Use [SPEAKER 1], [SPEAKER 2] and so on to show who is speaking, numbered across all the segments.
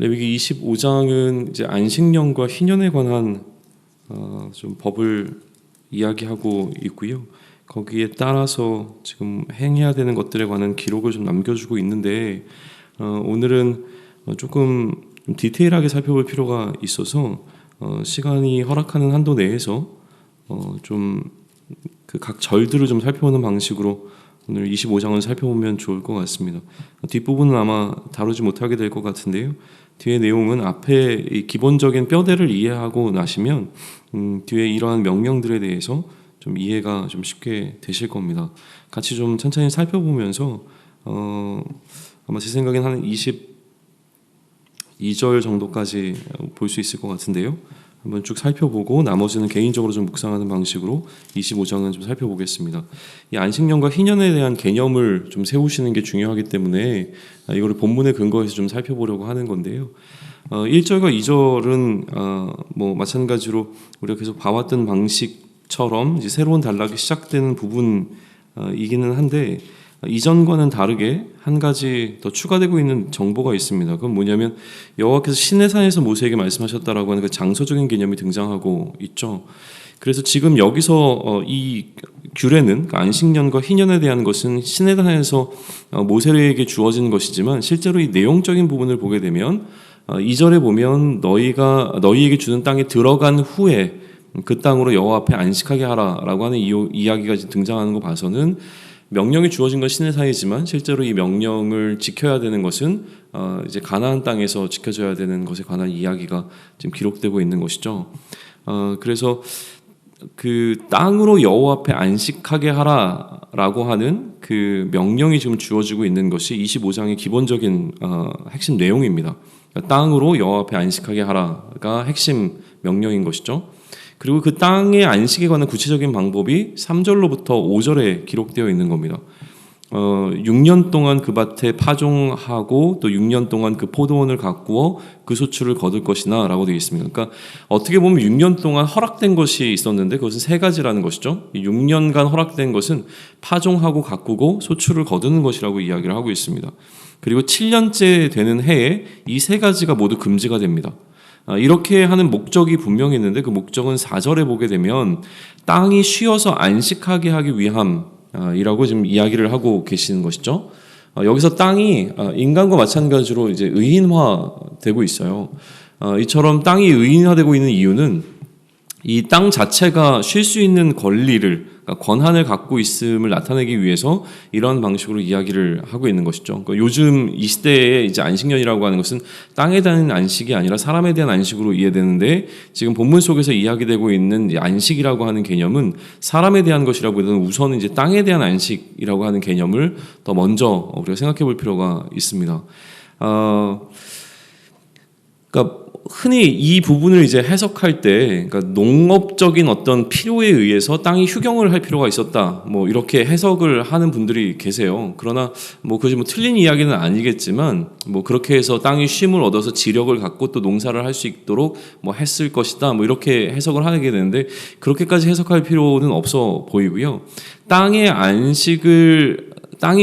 [SPEAKER 1] 레위기 25장은 이제 안식년과 희년에 관한 좀 법을 이야기하고 있고요. 거기에 따라서 지금 행해야 되는 것들에 관한 기록을 좀 남겨주고 있는데 오늘은 조금 디테일하게 살펴볼 필요가 있어서 시간이 허락하는 한도 내에서 좀 그 각 절들을 좀 살펴보는 방식으로 오늘 25장을 살펴보면 좋을 것 같습니다. 뒷부분은 아마 다루지 못하게 될 것 같은데요. 뒤에 내용은 앞에 이 기본적인 뼈대를 이해하고 나시면 뒤에 이러한 명령들에 대해서 좀 이해가 좀 쉽게 되실 겁니다. 같이 좀 천천히 살펴보면서 아마 제 생각엔 한 22절 정도까지 볼 수 있을 것 같은데요. 한번 쭉 살펴보고 나머지는 개인적으로 좀 묵상하는 방식으로 25장은 좀 살펴보겠습니다. 이 안식년과 희년에 대한 개념을 좀 세우시는 게 중요하기 때문에 이거를 본문의 근거에서 좀 살펴보려고 하는 건데요. 1절과 2절은 뭐 마찬가지로 우리가 계속 봐왔던 방식처럼 이제 새로운 단락이 시작되는 부분이기는 한데 이전과는 다르게 한 가지 더 추가되고 있는 정보가 있습니다. 그건 뭐냐면 여호와께서 시내산에서 모세에게 말씀하셨다라고 하는 그 장소적인 개념이 등장하고 있죠. 그래서 지금 여기서 이 규례는 안식년과 희년에 대한 것은 시내산에서 모세에게 주어진 것이지만 실제로 이 내용적인 부분을 보게 되면 2절에 보면 너희에게 주는 땅에 들어간 후에 그 땅으로 여호와 앞에 안식하게 하라라고 하는 이야기가 등장하는 거 봐서는 명령이 주어진 건 시내산이지만 실제로 이 명령을 지켜야 되는 것은 이제 가나안 땅에서 지켜져야 되는 것에 관한 이야기가 지금 기록되고 있는 것이죠. 그래서 그 땅으로 여호와 앞에 안식하게 하라라고 하는 그 명령이 지금 주어지고 있는 것이 25장의 기본적인 핵심 내용입니다. 그러니까 땅으로 여호와 앞에 안식하게 하라가 핵심 명령인 것이죠. 그리고 그 땅의 안식에 관한 구체적인 방법이 3절로부터 5절에 기록되어 있는 겁니다. 6년 동안 그 밭에 파종하고 또 6년 동안 그 포도원을 가꾸어 그 소출을 거둘 것이나 라고 되어 있습니다. 그러니까 어떻게 보면 6년 동안 허락된 것이 있었는데 그것은 세 가지라는 것이죠. 6년간 허락된 것은 파종하고 가꾸고 소출을 거두는 것이라고 이야기를 하고 있습니다. 그리고 7년째 되는 해에 이 세 가지가 모두 금지가 됩니다. 이렇게 하는 목적이 분명히 있는데 그 목적은 4절에 보게 되면 땅이 쉬어서 안식하게 하기 위함이라고 지금 이야기를 하고 계시는 것이죠. 여기서 땅이 인간과 마찬가지로 이제 의인화되고 있어요. 이처럼 땅이 의인화되고 있는 이유는 이 땅 자체가 쉴 수 있는 권리를 그러니까 권한을 갖고 있음을 나타내기 위해서 이런 방식으로 이야기를 하고 있는 것이죠. 그러니까 요즘 이 시대에 이제 안식년이라고 하는 것은 땅에 대한 안식이 아니라 사람에 대한 안식으로 이해되는데 지금 본문 속에서 이야기되고 있는 안식이라고 하는 개념은 사람에 대한 것이라기보다는 우선 이제 땅에 대한 안식이라고 하는 개념을 더 먼저 우리가 생각해 볼 필요가 있습니다. 그러니까 흔히 이 부분을 이제 해석할 때, 그러니까 농업적인 어떤 필요에 의해서 땅이 휴경을 할 필요가 있었다, 뭐 이렇게 해석을 하는 분들이 계세요. 그러나 뭐 그것이 뭐 틀린 이야기는 아니겠지만, 뭐 그렇게 해서 땅이 쉼을 얻어서 지력을 갖고 또 농사를 할 수 있도록 뭐 했을 것이다, 뭐 이렇게 해석을 하게 되는데 그렇게까지 해석할 필요는 없어 보이고요. 땅이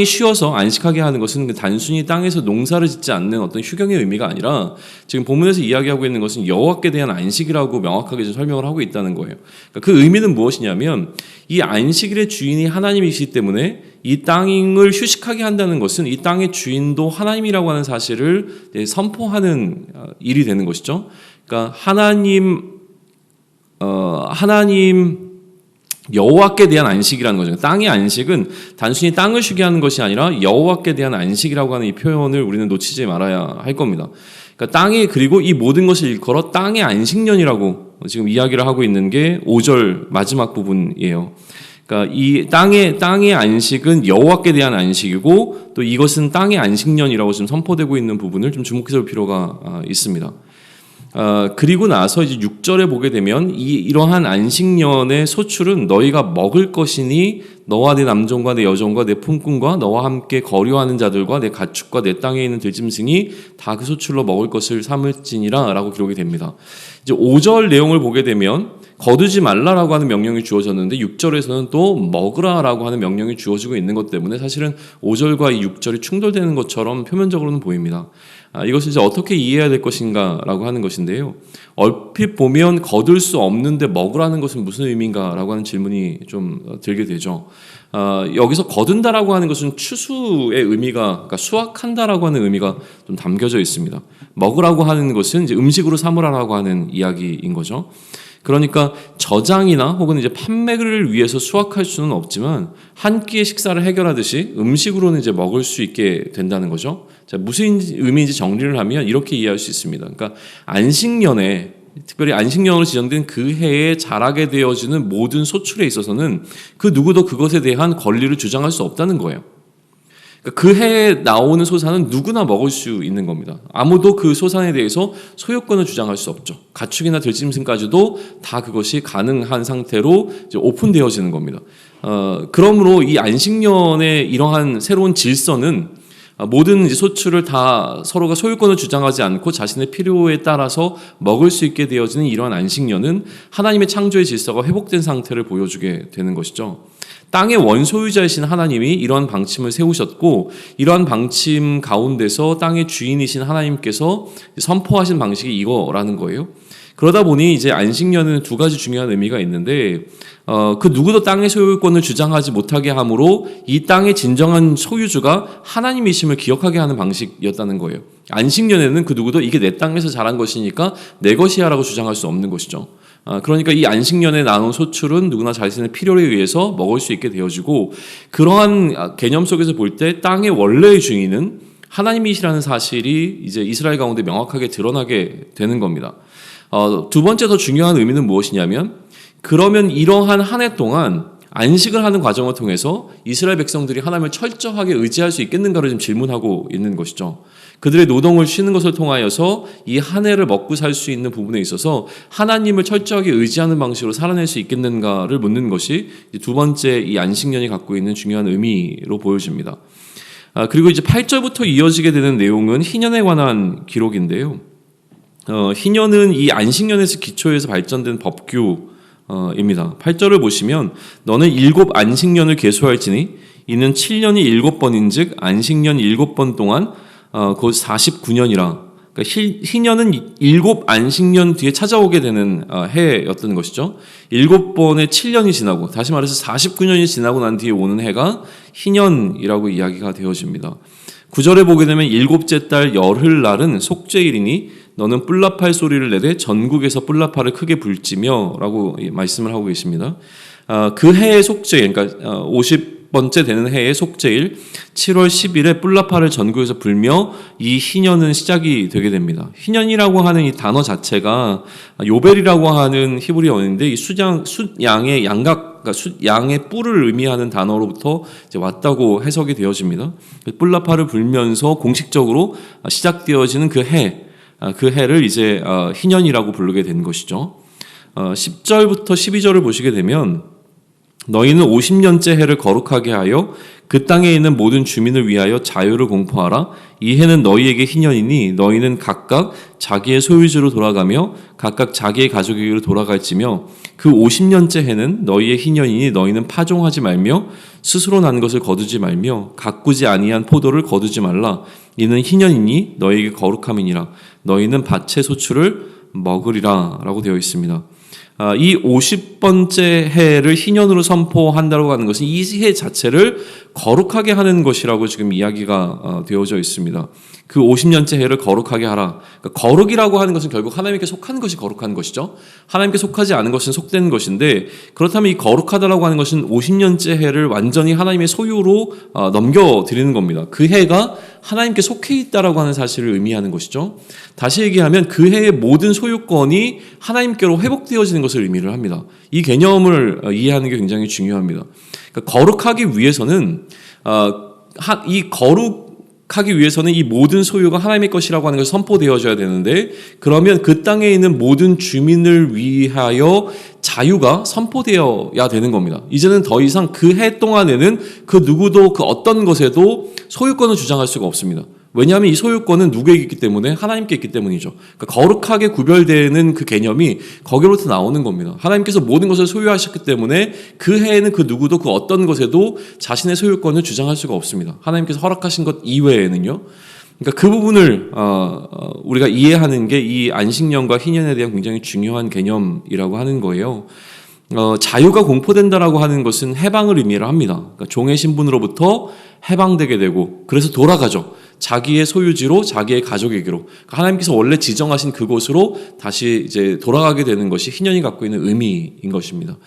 [SPEAKER 1] 쉬어서 안식하게 하는 것은 단순히 땅에서 농사를 짓지 않는 어떤 휴경의 의미가 아니라 지금 본문에서 이야기하고 있는 것은 여호와께 대한 안식이라고 명확하게 좀 설명을 하고 있다는 거예요. 그러니까 그 의미는 무엇이냐면 이 안식일의 주인이 하나님이시기 때문에 이 땅을 휴식하게 한다는 것은 이 땅의 주인도 하나님이라고 하는 사실을 선포하는 일이 되는 것이죠. 그러니까 하나님 여호와께 대한 안식이라는 거죠. 땅의 안식은 단순히 땅을 쉬게 하는 것이 아니라 여호와께 대한 안식이라고 하는 이 표현을 우리는 놓치지 말아야 할 겁니다. 그러니까 땅이 그리고 이 모든 것을 일컬어 땅의 안식년이라고 지금 이야기를 하고 있는 게 5절 마지막 부분이에요. 그러니까 이 땅의 안식은 여호와께 대한 안식이고 또 이것은 땅의 안식년이라고 지금 선포되고 있는 부분을 좀 주목해서 볼 필요가 있습니다. 그리고 나서 이제 6절에 보게 되면 이러한 안식년의 소출은 너희가 먹을 것이니 너와 내 남종과 내 여종과 내 품꾼과 너와 함께 거류하는 자들과 내 가축과 내 땅에 있는 들짐승이 다 그 소출로 먹을 것을 삼을지니라 라고 기록이 됩니다. 이제 5절 내용을 보게 되면 거두지 말라라고 하는 명령이 주어졌는데 6절에서는 또 먹으라라고 하는 명령이 주어지고 있는 것 때문에 사실은 5절과 이 6절이 충돌되는 것처럼 표면적으로는 보입니다. 이것을 이제 어떻게 이해해야 될 것인가라고 하는 것인데요. 얼핏 보면 거둘 수 없는데 먹으라는 것은 무슨 의미인가라고 하는 질문이 좀 들게 되죠. 여기서 거둔다라고 하는 것은 추수의 의미가, 그러니까 수확한다라고 하는 의미가 좀 담겨져 있습니다. 먹으라고 하는 것은 이제 음식으로 삼으라라고 하는 이야기인 거죠. 그러니까 저장이나 혹은 이제 판매를 위해서 수확할 수는 없지만 한 끼의 식사를 해결하듯이 음식으로는 이제 먹을 수 있게 된다는 거죠. 자, 무슨 의미인지 정리를 하면 이렇게 이해할 수 있습니다. 그러니까 안식년에, 특별히 안식년으로 지정된 그 해에 자라게 되어지는 모든 소출에 있어서는 그 누구도 그것에 대한 권리를 주장할 수 없다는 거예요. 그 해에 나오는 소산은 누구나 먹을 수 있는 겁니다. 아무도 그 소산에 대해서 소유권을 주장할 수 없죠. 가축이나 들짐승까지도 다 그것이 가능한 상태로 이제 오픈되어지는 겁니다. 그러므로 이 안식년의 이러한 새로운 질서는 모든 이제 소출을 다 서로가 소유권을 주장하지 않고 자신의 필요에 따라서 먹을 수 있게 되어지는 이러한 안식년은 하나님의 창조의 질서가 회복된 상태를 보여주게 되는 것이죠. 땅의 원소유자이신 하나님이 이러한 방침을 세우셨고 이러한 방침 가운데서 땅의 주인이신 하나님께서 선포하신 방식이 이거라는 거예요. 그러다 보니 이제 안식년은 두 가지 중요한 의미가 있는데 그 누구도 땅의 소유권을 주장하지 못하게 함으로 이 땅의 진정한 소유주가 하나님이심을 기억하게 하는 방식이었다는 거예요. 안식년에는 그 누구도 이게 내 땅에서 자란 것이니까 내 것이야라고 주장할 수 없는 것이죠. 그러니까 이 안식년에 나온 소출은 누구나 자신의 필요에 의해서 먹을 수 있게 되어지고 그러한 개념 속에서 볼 때 땅의 원래의 주인은 하나님이시라는 사실이 이제 이스라엘 가운데 명확하게 드러나게 되는 겁니다. 두 번째 더 중요한 의미는 무엇이냐면 그러면 이러한 한 해 동안 안식을 하는 과정을 통해서 이스라엘 백성들이 하나님을 철저하게 의지할 수 있겠는가를 지금 질문하고 있는 것이죠. 그들의 노동을 쉬는 것을 통하여서 이 한 해를 먹고 살 수 있는 부분에 있어서 하나님을 철저하게 의지하는 방식으로 살아낼 수 있겠는가를 묻는 것이 두 번째 이 안식년이 갖고 있는 중요한 의미로 보여집니다. 그리고 이제 8절부터 이어지게 되는 내용은 희년에 관한 기록인데요. 희년은 이 안식년에서 기초해서 발전된 법규입니다. 8절을 보시면 너는 7 안식년을 계수할지니 이는 7년이 7번인즉 안식년 7번 동안 곧 49년이라. 그러니까 희년은 7 안식년 뒤에 찾아오게 되는 해였던 것이죠. 7번의 7년이 지나고 다시 말해서 49년이 지나고 난 뒤에 오는 해가 희년이라고 이야기가 되어집니다. 9절에 보게 되면 7째 달 열흘날은 속죄일이니 너는 뿔라팔 소리를 내되 전국에서 뿔라팔을 크게 불지며 라고 말씀을 하고 계십니다. 그 해의 속죄일, 그러니까 50번째 되는 해의 속죄일 7월 10일에 뿔라팔을 전국에서 불며 이 희년은 시작이 되게 됩니다. 희년이라고 하는 이 단어 자체가 요벨이라고 하는 히브리 언어인데 이 숫양의 양각, 그러니까 양의 뿔을 의미하는 단어로부터 이제 왔다고 해석이 되어집니다. 뿔라팔을 불면서 공식적으로 시작되어지는 그 해를 이제 희년이라고 부르게 된 것이죠. 10절부터 12절을 보시게 되면 너희는 50년째 해를 거룩하게 하여 그 땅에 있는 모든 주민을 위하여 자유를 공포하라. 이 해는 너희에게 희년이니 너희는 각각 자기의 소유지로 돌아가며 각각 자기의 가족에게로 돌아갈지며 그 50년째 해는 너희의 희년이니 너희는 파종하지 말며 스스로 난 것을 거두지 말며 가꾸지 아니한 포도를 거두지 말라. 이는 희년이니 너희에게 거룩함이니라. 너희는 밭의 소출을 먹으리라 라고 되어 있습니다. 이 50번째 해를 희년으로 선포한다고 하는 것은 이 해 자체를 거룩하게 하는 것이라고 지금 이야기가 되어져 있습니다. 그 50년째 해를 거룩하게 하라. 그러니까 거룩이라고 하는 것은 결국 하나님께 속한 것이 거룩한 것이죠. 하나님께 속하지 않은 것은 속된 것인데 그렇다면 이 거룩하다라고 하는 것은 50년째 해를 완전히 하나님의 소유로 넘겨드리는 겁니다. 그 해가 하나님께 속해 있다라고 하는 사실을 의미하는 것이죠. 다시 얘기하면 그 해의 모든 소유권이 하나님께로 회복되어지는 것을 의미를 합니다. 이 개념을 이해하는 게 굉장히 중요합니다. 그러니까 거룩하기 위해서는 이 모든 소유가 하나님의 것이라고 하는 것이 선포되어져야 되는데 그러면 그 땅에 있는 모든 주민을 위하여 자유가 선포되어야 되는 겁니다. 이제는 더 이상 그 해 동안에는 그 누구도 그 어떤 것에도 소유권을 주장할 수가 없습니다. 왜냐하면 이 소유권은 누구에게 있기 때문에? 하나님께 있기 때문이죠. 그러니까 거룩하게 구별되는 그 개념이 거기로부터 나오는 겁니다. 하나님께서 모든 것을 소유하셨기 때문에 그 해에는 그 누구도 그 어떤 것에도 자신의 소유권을 주장할 수가 없습니다. 하나님께서 허락하신 것 이외에는요. 그러니까 그 부분을 우리가 이해하는 게 이 안식년과 희년에 대한 굉장히 중요한 개념이라고 하는 거예요. 자유가 공포된다라고 하는 것은 해방을 의미를 합니다. 그러니까 종의 신분으로부터 해방되게 되고 그래서 돌아가죠. 자기의 소유지로 자기의 가족에게로 그러니까 하나님께서 원래 지정하신 그곳으로 다시 이제 돌아가게 되는 것이 희년이 갖고 있는 의미인 것입니다.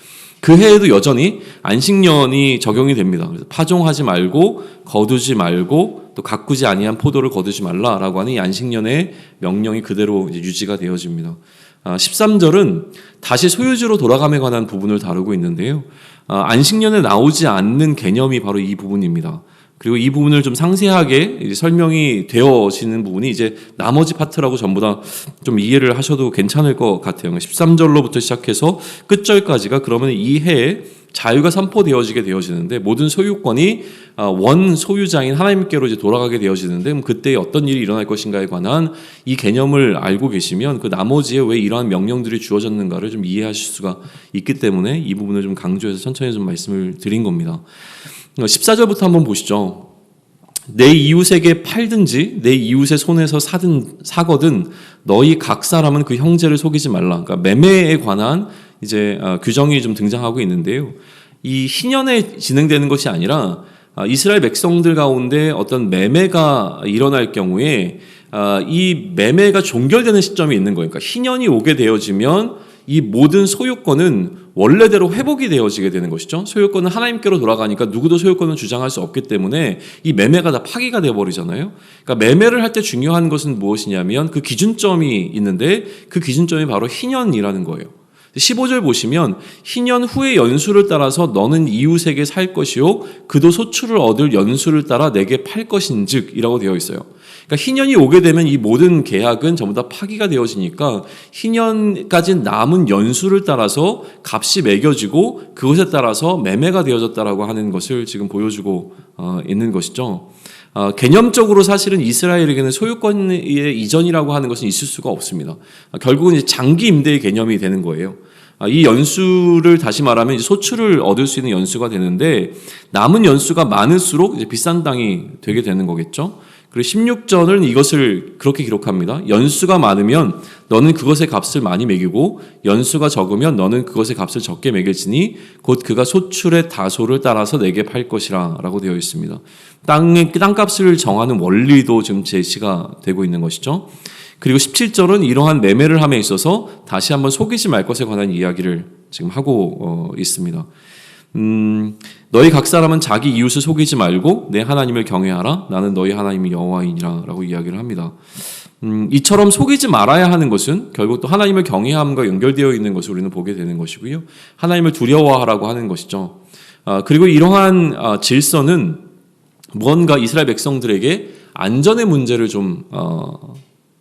[SPEAKER 1] 그 해에도 여전히 안식년이 적용이 됩니다. 그래서 파종하지 말고 거두지 말고 또 가꾸지 아니한 포도를 거두지 말라라고 하는 이 안식년의 명령이 그대로 이제 유지가 되어집니다. 13절은 다시 소유지로 돌아감에 관한 부분을 다루고 있는데요. 안식년에 나오지 않는 개념이 바로 이 부분입니다. 그리고 이 부분을 좀 상세하게 설명이 되어지는 부분이 이제 나머지 파트라고 전부 다 좀 이해를 하셔도 괜찮을 것 같아요. 13절로부터 시작해서 끝절까지가 그러면 이 해에 자유가 선포되어지게 되어지는데 모든 소유권이 원 소유자인 하나님께로 이제 돌아가게 되어지는데 그때 어떤 일이 일어날 것인가에 관한 이 개념을 알고 계시면 그 나머지에 왜 이러한 명령들이 주어졌는가를 좀 이해하실 수가 있기 때문에 이 부분을 좀 강조해서 천천히 좀 말씀을 드린 겁니다. 14절부터 한번 보시죠. 내 이웃에게 팔든지 내 이웃의 손에서 사거든 너희 각 사람은 그 형제를 속이지 말라. 그러니까 매매에 관한 이제 규정이 좀 등장하고 있는데요. 이 희년에 진행되는 것이 아니라 이스라엘 백성들 가운데 어떤 매매가 일어날 경우에 이 매매가 종결되는 시점이 있는 거예요. 그러니까 희년이 오게 되어지면 이 모든 소유권은 원래대로 회복이 되어지게 되는 것이죠. 소유권은 하나님께로 돌아가니까 누구도 소유권을 주장할 수 없기 때문에 이 매매가 다 파기가 되어버리잖아요. 그러니까 매매를 할 때 중요한 것은 무엇이냐면 그 기준점이 있는데 그 기준점이 바로 희년이라는 거예요. 15절 보시면 희년 후의 연수를 따라서 너는 이웃에게 살 것이요 그도 소출을 얻을 연수를 따라 내게 팔 것인즉 이라고 되어 있어요. 그러니까 희년이 오게 되면 이 모든 계약은 전부 다 파기가 되어지니까 희년까지 남은 연수를 따라서 값이 매겨지고 그것에 따라서 매매가 되어졌다라고 하는 것을 지금 보여주고 있는 것이죠. 개념적으로 사실은 이스라엘에게는 소유권의 이전이라고 하는 것은 있을 수가 없습니다. 결국은 이제 장기 임대의 개념이 되는 거예요. 이 연수를 다시 말하면 이제 소출을 얻을 수 있는 연수가 되는데 남은 연수가 많을수록 이제 비싼 땅이 되게 되는 거겠죠. 그리고 16절은 이것을 그렇게 기록합니다. 연수가 많으면 너는 그것의 값을 많이 매기고 연수가 적으면 너는 그것의 값을 적게 매길지니 곧 그가 소출의 다소를 따라서 내게 팔 것이라 라고 되어 있습니다. 땅값을 정하는 원리도 지금 제시가 되고 있는 것이죠. 그리고 17절은 이러한 매매를 함에 있어서 다시 한번 속이지 말 것에 관한 이야기를 지금 하고 있습니다. 너희 각 사람은 자기 이웃을 속이지 말고 내 하나님을 경외하라. 나는 너희 하나님이 여호와이니라 라고 이야기를 합니다. 이처럼 속이지 말아야 하는 것은 결국 또 하나님을 경외함과 연결되어 있는 것을 우리는 보게 되는 것이고요. 하나님을 두려워하라고 하는 것이죠. 그리고 이러한 질서는 무언가 이스라엘 백성들에게 안전의 문제를 좀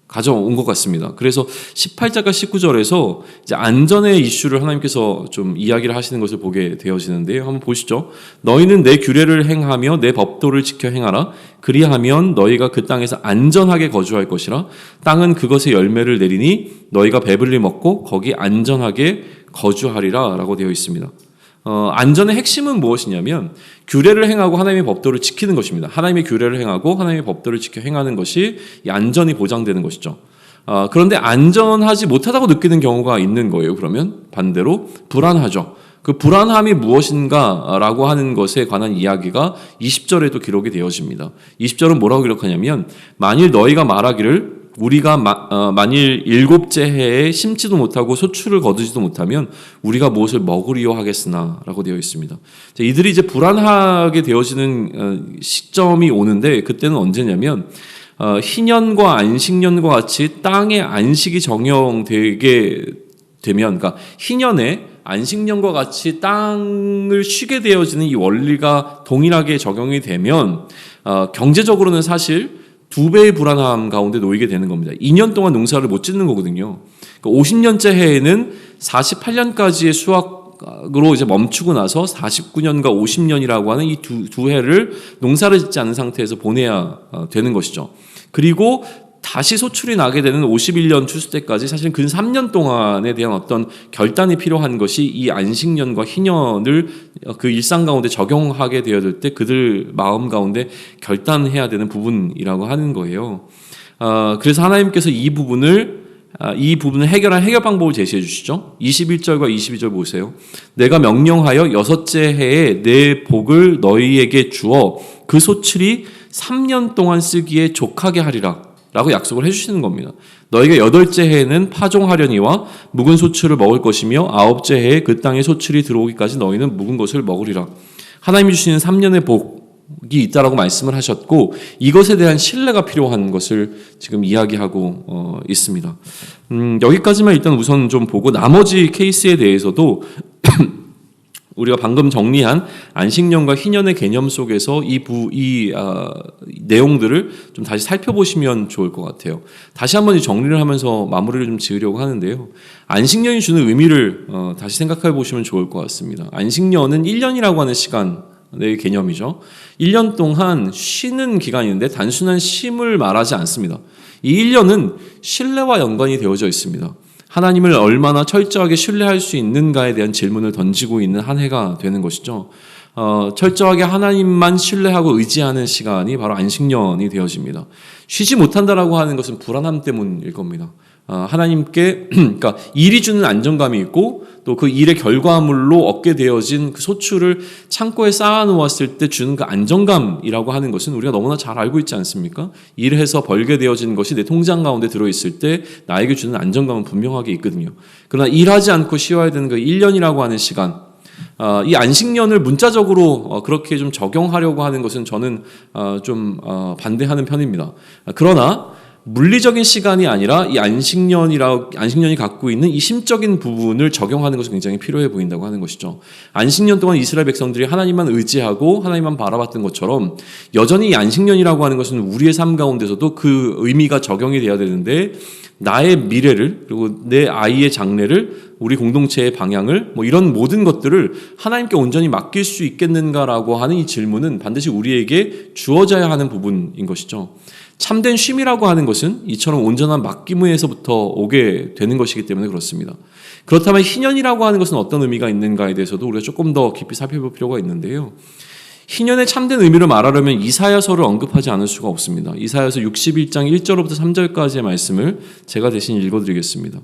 [SPEAKER 1] 가져온 것 같습니다. 그래서 18절과 19절에서 이제 안전의 이슈를 하나님께서 좀 이야기를 하시는 것을 보게 되어지는데요. 한번 보시죠. 너희는 내 규례를 행하며 내 법도를 지켜 행하라. 그리하면 너희가 그 땅에서 안전하게 거주할 것이라. 땅은 그것의 열매를 내리니 너희가 배불리 먹고 거기 안전하게 거주하리라 라고 되어 있습니다. 안전의 핵심은 무엇이냐면 규례를 행하고 하나님의 법도를 지키는 것입니다. 하나님의 규례를 행하고 하나님의 법도를 지켜 행하는 것이 이 안전이 보장되는 것이죠. 그런데 안전하지 못하다고 느끼는 경우가 있는 거예요. 그러면 반대로 불안하죠. 그 불안함이 무엇인가라고 하는 것에 관한 이야기가 20절에도 기록이 되어집니다. 20절은 뭐라고 기록하냐면 만일 너희가 말하기를 우리가 만일 7째 해에 심지도 못하고 소출을 거두지도 못하면 우리가 무엇을 먹으리요 하겠으나 라고 되어 있습니다. 이들이 이제 불안하게 되어지는 시점이 오는데 그때는 언제냐면 희년과 안식년과 같이 땅의 안식이 정형되게 되면 그러니까 희년에 안식년과 같이 땅을 쉬게 되어지는 이 원리가 동일하게 적용이 되면 경제적으로는 사실 2배의 불안함 가운데 놓이게 되는 겁니다. 2년 동안 농사를 못 짓는 거거든요. 그러니까 50년째 해에는 48년까지의 수확으로 이제 멈추고 나서 49년과 50년이라고 하는 이 두 해를 농사를 짓지 않은 상태에서 보내야 되는 것이죠. 그리고 다시 소출이 나게 되는 51년 추수 때까지 사실은 근 3년 동안에 대한 어떤 결단이 필요한 것이 이 안식년과 희년을 그 일상 가운데 적용하게 되어질 때 그들 마음 가운데 결단해야 되는 부분이라고 하는 거예요. 그래서 하나님께서 이 부분을 해결한 해결 방법을 제시해 주시죠. 21절과 22절 보세요. 내가 명령하여 6째 해에 내 복을 너희에게 주어 그 소출이 3년 동안 쓰기에 족하게 하리라 라고 약속을 해주시는 겁니다. 너희가 8째 해에는 파종하려니와 묵은 소출을 먹을 것이며 9째 해에 그 땅에 소출이 들어오기까지 너희는 묵은 것을 먹으리라. 하나님이 주시는 3년의 복이 있다라고 말씀을 하셨고 이것에 대한 신뢰가 필요한 것을 지금 이야기하고 있습니다. 여기까지만 일단 우선 좀 보고 나머지 케이스에 대해서도 우리가 방금 정리한 안식년과 희년의 개념 속에서 내용들을 좀 다시 살펴보시면 좋을 것 같아요. 다시 한번 정리를 하면서 마무리를 좀 지으려고 하는데요. 안식년이 주는 의미를 다시 생각해 보시면 좋을 것 같습니다. 안식년은 1년이라고 하는 시간의 개념이죠. 1년 동안 쉬는 기간인데 단순한 쉼을 말하지 않습니다. 이 1년은 신뢰와 연관이 되어져 있습니다. 하나님을 얼마나 철저하게 신뢰할 수 있는가에 대한 질문을 던지고 있는 한 해가 되는 것이죠. 철저하게 하나님만 신뢰하고 의지하는 시간이 바로 안식년이 되어집니다. 쉬지 못한다라고 하는 것은 불안함 때문일 겁니다. 하나님께 그러니까 일이 주는 안정감이 있고 또 그 일의 결과물로 얻게 되어진 그 소출을 창고에 쌓아놓았을 때 주는 그 안정감이라고 하는 것은 우리가 너무나 잘 알고 있지 않습니까? 일해서 벌게 되어진 것이 내 통장 가운데 들어있을 때 나에게 주는 안정감은 분명하게 있거든요. 그러나 일하지 않고 쉬어야 되는 그 1년이라고 하는 시간, 이 안식년을 문자적으로 그렇게 좀 적용하려고 하는 것은 저는 좀 반대하는 편입니다. 그러나 물리적인 시간이 아니라 이 안식년이 갖고 있는 이 심적인 부분을 적용하는 것이 굉장히 필요해 보인다고 하는 것이죠. 안식년 동안 이스라엘 백성들이 하나님만 의지하고 하나님만 바라봤던 것처럼 여전히 이 안식년이라고 하는 것은 우리의 삶 가운데서도 그 의미가 적용이 돼야 되는데 나의 미래를 그리고 내 아이의 장래를 우리 공동체의 방향을 이런 모든 것들을 하나님께 온전히 맡길 수 있겠는가라고 하는 이 질문은 반드시 우리에게 주어져야 하는 부분인 것이죠. 참된 쉼이라고 하는 것은 이처럼 온전한 맡김에서부터 오게 되는 것이기 때문에 그렇습니다. 그렇다면 희년이라고 하는 것은 어떤 의미가 있는가에 대해서도 우리가 조금 더 깊이 살펴볼 필요가 있는데요. 희년의 참된 의미를 말하려면 이사야서를 언급하지 않을 수가 없습니다. 이사야서 61장 1절부터 3절까지의 말씀을 제가 대신 읽어드리겠습니다.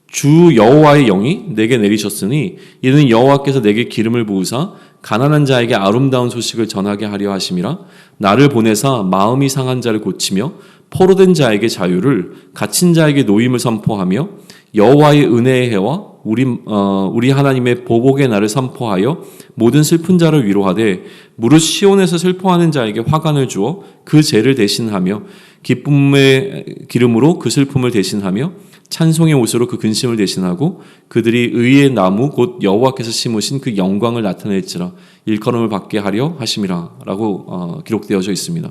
[SPEAKER 1] 주 여호와의 영이 내게 내리셨으니 이는 여호와께서 내게 기름을 부으사 가난한 자에게 아름다운 소식을 전하게 하려 하심이라. 나를 보내사 마음이 상한 자를 고치며 포로된 자에게 자유를, 갇힌 자에게 노임을 선포하며 여호와의 은혜의 해와 우리 하나님의 보복의 날을 선포하여 모든 슬픈 자를 위로하되 무릇 시온에서 슬퍼하는 자에게 화관을 주어 그 죄를 대신하며 기쁨의 기름으로 그 슬픔을 대신하며 찬송의 옷으로 그 근심을 대신하고 그들이 의의 나무 곧 여호와께서 심으신 그 영광을 나타낼지라 일컬음을 받게 하려 하심이라 라고 기록되어져 있습니다.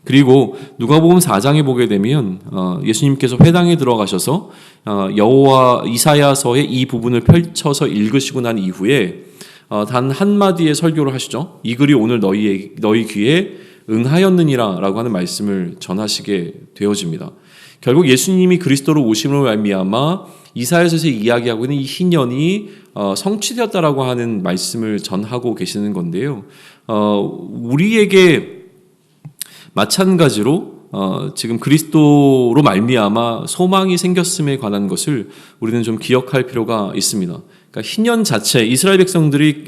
[SPEAKER 1] 그리고 누가복음 4장에 보게 되면 예수님께서 회당에 들어가셔서 여호와 이사야서의 이 부분을 펼쳐서 읽으시고 난 이후에 단 한마디의 설교를 하시죠. 이 글이 오늘 너희 귀에 응하였느니라 라고 하는 말씀을 전하시게 되어집니다. 결국 예수님이 그리스도로 오심으로 말미암아 이사야서에서 이야기하고 있는 이 희년이 성취되었다라고 하는 말씀을 전하고 계시는 건데요. 우리에게 마찬가지로 지금 그리스도로 말미암아 소망이 생겼음에 관한 것을 우리는 좀 기억할 필요가 있습니다. 그러니까 희년 자체, 이스라엘 백성들이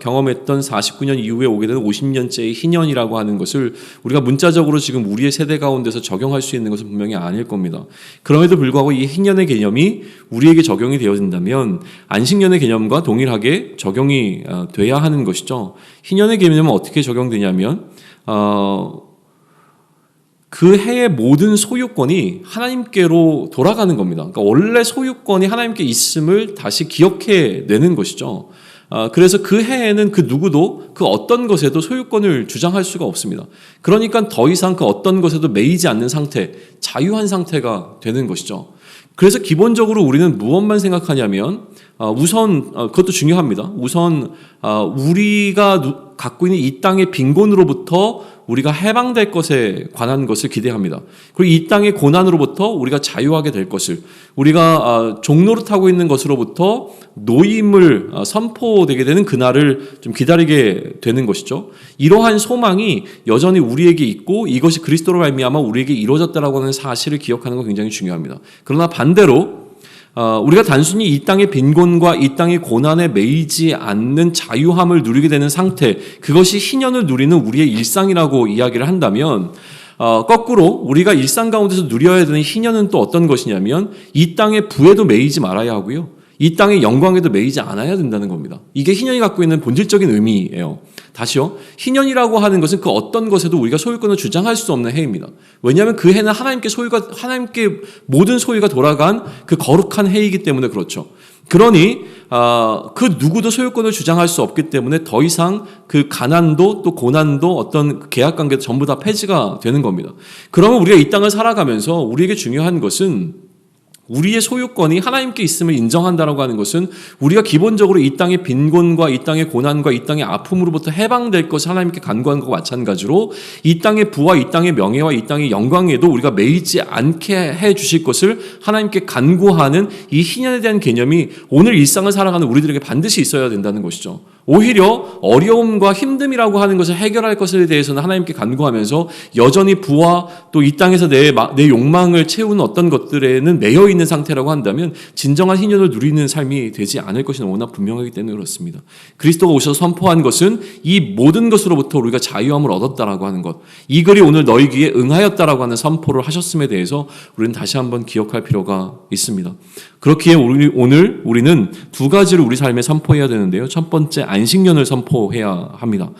[SPEAKER 1] 경험했던 49년 이후에 오게 되는 50년째의 희년이라고 하는 것을 우리가 문자적으로 지금 우리의 세대 가운데서 적용할 수 있는 것은 분명히 아닐 겁니다. 그럼에도 불구하고 이 희년의 개념이 우리에게 적용이 되어진다면 안식년의 개념과 동일하게 적용이 돼야 하는 것이죠. 희년의 개념은 어떻게 적용되냐면 그 해의 모든 소유권이 하나님께로 돌아가는 겁니다. 그러니까 원래 소유권이 하나님께 있음을 다시 기억해 내는 것이죠. 그래서 그 해에는 그 누구도 그 어떤 것에도 소유권을 주장할 수가 없습니다. 그러니까 더 이상 그 어떤 것에도 매이지 않는 상태, 자유한 상태가 되는 것이죠. 그래서 기본적으로 우리는 무엇만 생각하냐면 우선 그것도 중요합니다. 우선 우리가 갖고 있는 이 땅의 빈곤으로부터 우리가 해방될 것에 관한 것을 기대합니다. 그리고 이 땅의 고난으로부터 우리가 자유하게 될 것을, 우리가 종노릇하고 있는 것으로부터 노임을 선포되게 되는 그날을 좀 기다리게 되는 것이죠. 이러한 소망이 여전히 우리에게 있고 이것이 그리스도로 말미암아 우리에게 이루어졌다라고 하는 사실을 기억하는 건 굉장히 중요합니다. 그러나 반대로 우리가 단순히 이 땅의 빈곤과 이 땅의 고난에 매이지 않는 자유함을 누리게 되는 상태, 그것이 희년을 누리는 우리의 일상이라고 이야기를 한다면, 거꾸로 우리가 일상 가운데서 누려야 되는 희년은 또 어떤 것이냐면 이 땅의 부에도 매이지 말아야 하고요, 이 땅의 영광에도 매이지 않아야 된다는 겁니다. 이게 희년이 갖고 있는 본질적인 의미예요. 다시요, 희년이라고 하는 것은 그 어떤 것에도 우리가 소유권을 주장할 수 없는 해입니다. 왜냐하면 그 해는 하나님께 모든 소유가 돌아간 그 거룩한 해이기 때문에 그렇죠. 그러니 그 누구도 소유권을 주장할 수 없기 때문에 더 이상 그 가난도 또 고난도 어떤 계약관계도 전부 다 폐지가 되는 겁니다. 그러면 우리가 이 땅을 살아가면서 우리에게 중요한 것은 우리의 소유권이 하나님께 있음을 인정한다라고 하는 것은 우리가 기본적으로 이 땅의 빈곤과 이 땅의 고난과 이 땅의 아픔으로부터 해방될 것을 하나님께 간구하는 것과 마찬가지로 이 땅의 부와 이 땅의 명예와 이 땅의 영광에도 우리가 매이지 않게 해 주실 것을 하나님께 간구하는 이 희년에 대한 개념이 오늘 일상을 살아가는 우리들에게 반드시 있어야 된다는 것이죠. 오히려 어려움과 힘듦이라고 하는 것을 해결할 것에 대해서는 하나님께 간구하면서 여전히 부와 또 이 땅에서 내 욕망을 채우는 어떤 것들에는 매여 있는 상태라고 한다면 진정한 희년을 누리는 삶이 되지 않을 것이 너무나 분명하기 때문에 그렇습니다. 그리스도가 오셔서 선포한 것은 이 모든 것으로부터 우리가 자유함을 얻었다라고 하는 것, 이 글이 오늘 너희 귀에 응하였다라고 하는 선포를 하셨음에 대해서 우리는 다시 한번 기억할 필요가 있습니다. 그렇기에 오늘 우리는 두 가지를 우리 삶에 선포해야 되는데요. 첫 번째, 안식년을 선포해야 합니다.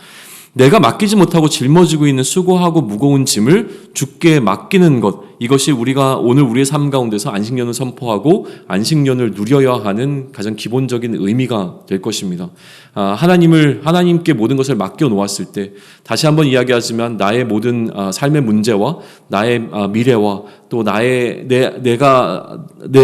[SPEAKER 1] 내가 맡기지 못하고 짊어지고 있는 수고하고 무거운 짐을 주께 맡기는 것, 이것이 우리가 오늘 우리의 삶 가운데서 안식년을 선포하고 안식년을 누려야 하는 가장 기본적인 의미가 될 것입니다. 하나님께 모든 것을 맡겨 놓았을 때, 다시 한번 이야기하지만 나의 모든 삶의 문제와 나의 미래와 또 내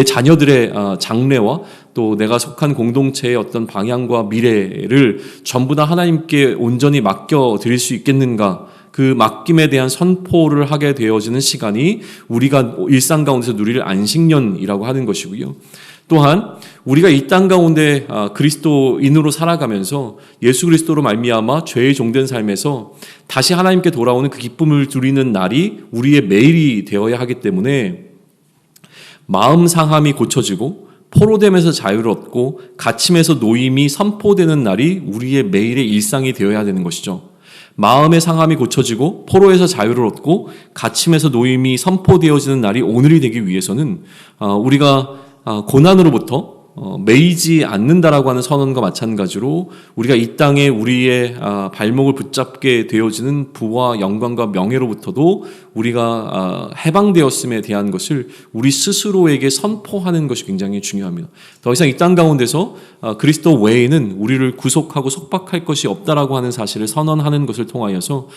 [SPEAKER 1] 자녀들의 장래와 또 내가 속한 공동체의 어떤 방향과 미래를 전부 다 하나님께 온전히 맡겨 드릴 수 있겠는가? 그 맡김에 대한 선포를 하게 되어지는 시간이 우리가 일상 가운데서 누릴 안식년이라고 하는 것이고요. 또한 우리가 이 땅 가운데 그리스도인으로 살아가면서 예수 그리스도로 말미암아 죄의 종된 삶에서 다시 하나님께 돌아오는 그 기쁨을 누리는 날이 우리의 매일이 되어야 하기 때문에 마음 상함이 고쳐지고 포로됨에서 자유를 얻고 갇힘에서 노임이 선포되는 날이 우리의 매일의 일상이 되어야 되는 것이죠. 마음의 상함이 고쳐지고 포로에서 자유를 얻고 갇힘에서 노임이 선포되어지는 날이 오늘이 되기 위해서는 우리가 고난으로부터 매이지 않는다라고 하는 선언과 마찬가지로 우리가 이 땅에 우리의 발목을 붙잡게 되어지는 부와 영광과 명예로부터도 우리가 해방되었음에 대한 것을 우리 스스로에게 선포하는 것이 굉장히 중요합니다. 더 이상 이 땅 가운데서 그리스도 외에는 우리를 구속하고 속박할 것이 없다라고 하는 사실을 선언하는 것을 통하여서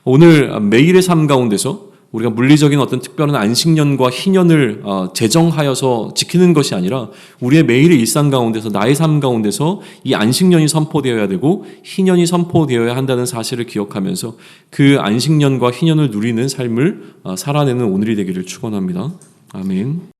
[SPEAKER 1] 오늘 매일의 삶 가운데서 우리가 물리적인 어떤 특별한 안식년과 희년을 제정하여서 지키는 것이 아니라 우리의 매일의 일상 가운데서 나의 삶 가운데서 이 안식년이 선포되어야 되고 희년이 선포되어야 한다는 사실을 기억하면서 그 안식년과 희년을 누리는 삶을 살아내는 오늘이 되기를 축원합니다. 아멘.